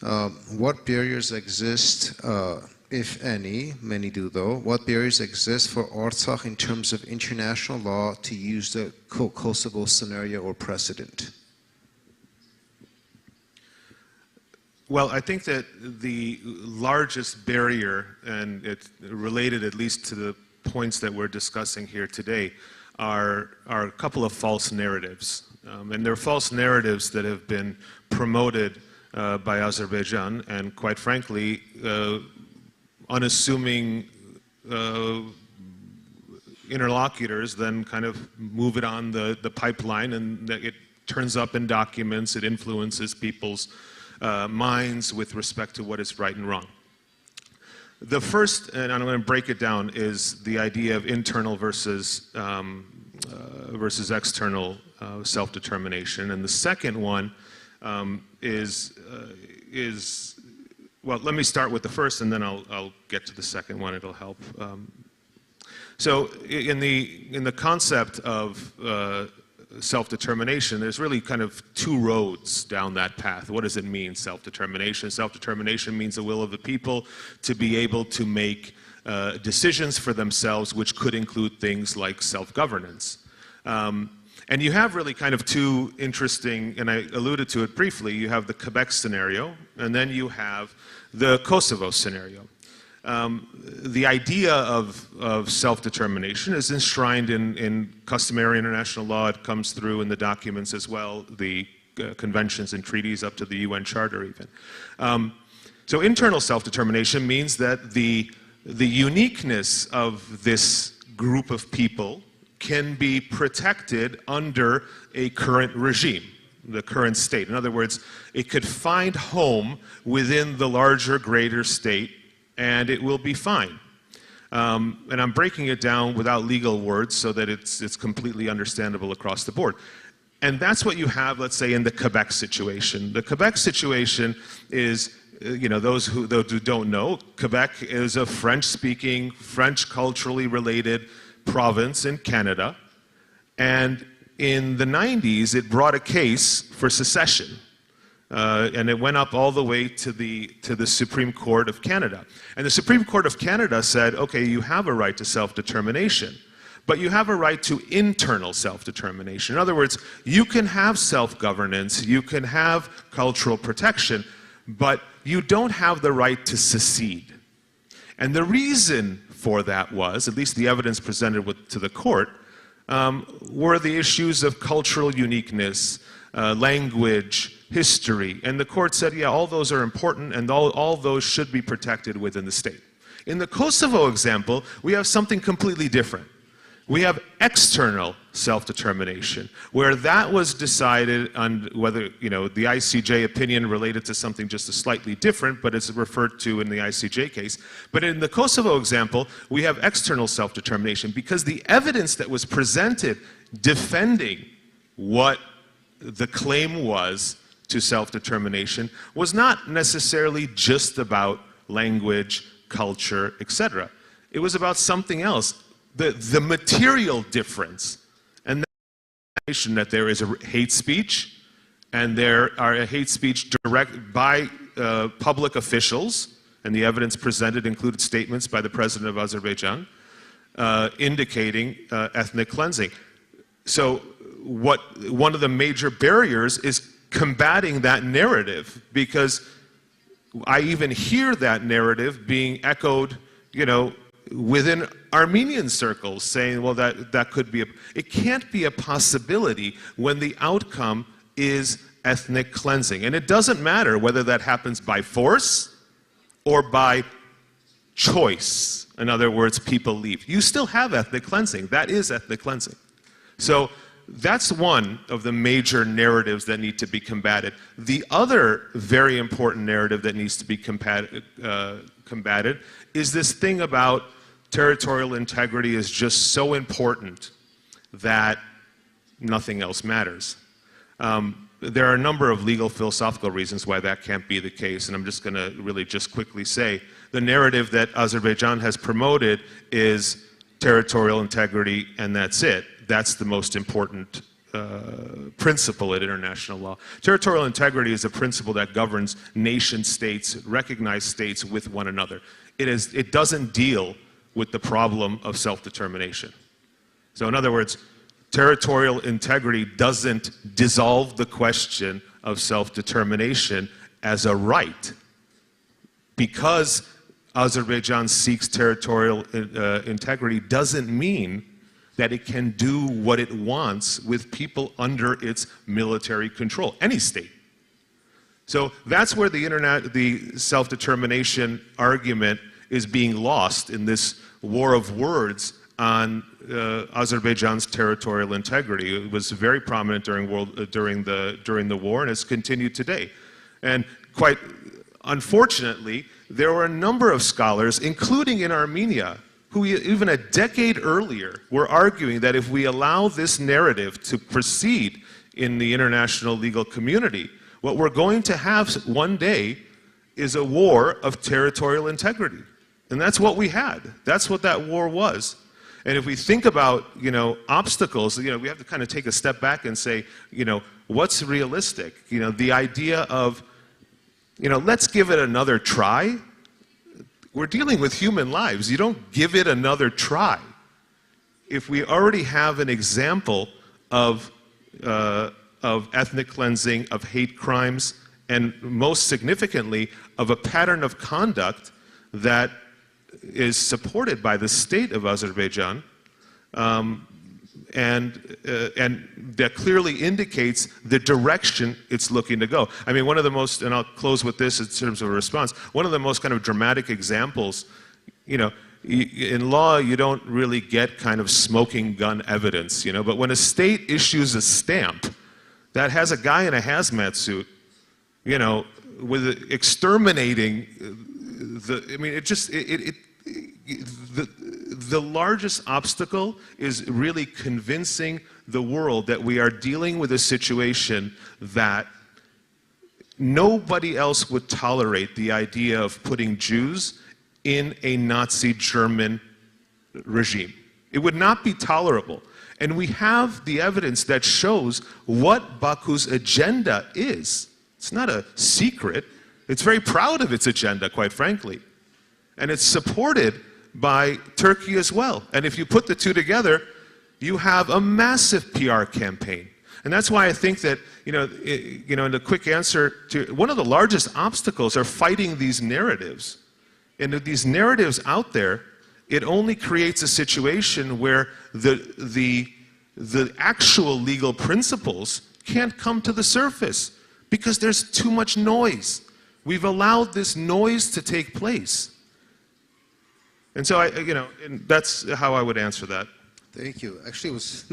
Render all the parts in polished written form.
What barriers exist, if any, many do though, what barriers exist for Artsakh in terms of international law to use the Kosovo scenario or precedent? Well, I think that the largest barrier, and it's related at least to the points that we're discussing here today, are a couple of false narratives. And they're false narratives that have been promoted by Azerbaijan, and quite frankly, unassuming interlocutors then kind of move it on the pipeline, and it turns up in documents, it influences people's minds with respect to what is right and wrong. The first, and I'm going to break it down, is the idea of internal versus external self-determination, and the second one is well, let me start with the first, and then I'll get to the second one. It'll help. So, in the concept of self-determination, there's really kind of two roads down that path. What does it mean, self-determination? Self-determination means the will of the people to be able to make decisions for themselves, which could include things like self-governance. And you have really kind of two interesting, and I alluded to it briefly, you have the Quebec scenario, and then you have the Kosovo scenario. The idea of self-determination is enshrined in customary international law. It comes through in the documents as well, the conventions and treaties up to the UN Charter even. So internal self-determination means that the uniqueness of this group of people can be protected under a current regime, the current state. In other words, it could find home within the larger, greater state, and it will be fine. And I'm breaking it down without legal words so that it's completely understandable across the board. And that's what you have, let's say, in the Quebec situation. The Quebec situation is, those who don't know, Quebec is a French-speaking, French culturally related province in Canada, and in the 90s it brought a case for secession, and it went up all the way to the Supreme Court of Canada. And the Supreme Court of Canada said, okay, you have a right to self-determination, but you have a right to internal self-determination. In other words, you can have self-governance, you can have cultural protection, but you don't have the right to secede. And the reason for that was, at least the evidence presented to the court, were the issues of cultural uniqueness, language, history. And the court said, yeah, all those are important, and all those should be protected within the state. In the Kosovo example, we have something completely different. We have external self-determination, where that was decided on whether, the ICJ opinion related to something just slightly different, but it's referred to in the ICJ case. But in the Kosovo example, we have external self-determination because the evidence that was presented defending what the claim was to self-determination was not necessarily just about language, culture, etc. It was about something else. The material difference, and that there is a hate speech, and there are a hate speech direct by public officials, and the evidence presented included statements by the president of Azerbaijan indicating ethnic cleansing. So one of the major barriers is combating that narrative, because I even hear that narrative being echoed, within Armenian circles, saying, well, that could be it can't be a possibility when the outcome is ethnic cleansing. And it doesn't matter whether that happens by force or by choice. In other words, people leave. You still have ethnic cleansing. That is ethnic cleansing. So that's one of the major narratives that need to be combated. The other very important narrative that needs to be combated is this thing about territorial integrity is just so important that nothing else matters. There are a number of legal philosophical reasons why that can't be the case, and I'm just going to really just quickly say the narrative that Azerbaijan has promoted is territorial integrity, and that's it. That's the most important principle in international law. Territorial integrity is a principle that governs nation states, recognized states with one another. It doesn't deal with the problem of self-determination. So in other words, territorial integrity doesn't dissolve the question of self-determination as a right. Because Azerbaijan seeks territorial integrity doesn't mean that it can do what it wants with people under its military control, any state. So that's where the self-determination argument is being lost in this war of words on Azerbaijan's territorial integrity. It was very prominent during the war, and it's continued today. And quite unfortunately, there were a number of scholars, including in Armenia, who even a decade earlier were arguing that if we allow this narrative to proceed in the international legal community, what we're going to have one day is a war of territorial integrity. And that's what we had. That's what that war was. And if we think about, obstacles, we have to kind of take a step back and say, what's realistic? The idea of, let's give it another try. We're dealing with human lives. You don't give it another try. If we already have an example of ethnic cleansing, of hate crimes, and most significantly, of a pattern of conduct that is supported by the state of Azerbaijan, and that clearly indicates the direction it's looking to go. I mean, one of the most, and I'll close with this in terms of a response, one of the most kind of dramatic examples, in law you don't really get kind of smoking gun evidence, but when a state issues a stamp that has a guy in a hazmat suit, with exterminating the largest obstacle is really convincing the world that we are dealing with a situation that nobody else would tolerate the idea of putting Jews in a Nazi German regime. It would not be tolerable. And we have the evidence that shows what Baku's agenda is. It's not a secret. It's very proud of its agenda, quite frankly. And it's supported by Turkey as well. And if you put the two together, you have a massive PR campaign. And that's why I think that, in the quick answer to, one of the largest obstacles are fighting these narratives. And with these narratives out there, it only creates a situation where the actual legal principles can't come to the surface because there's too much noise. We've allowed this noise to take place. And so, and that's how I would answer that. Thank you. Actually, it was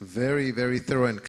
very, very thorough and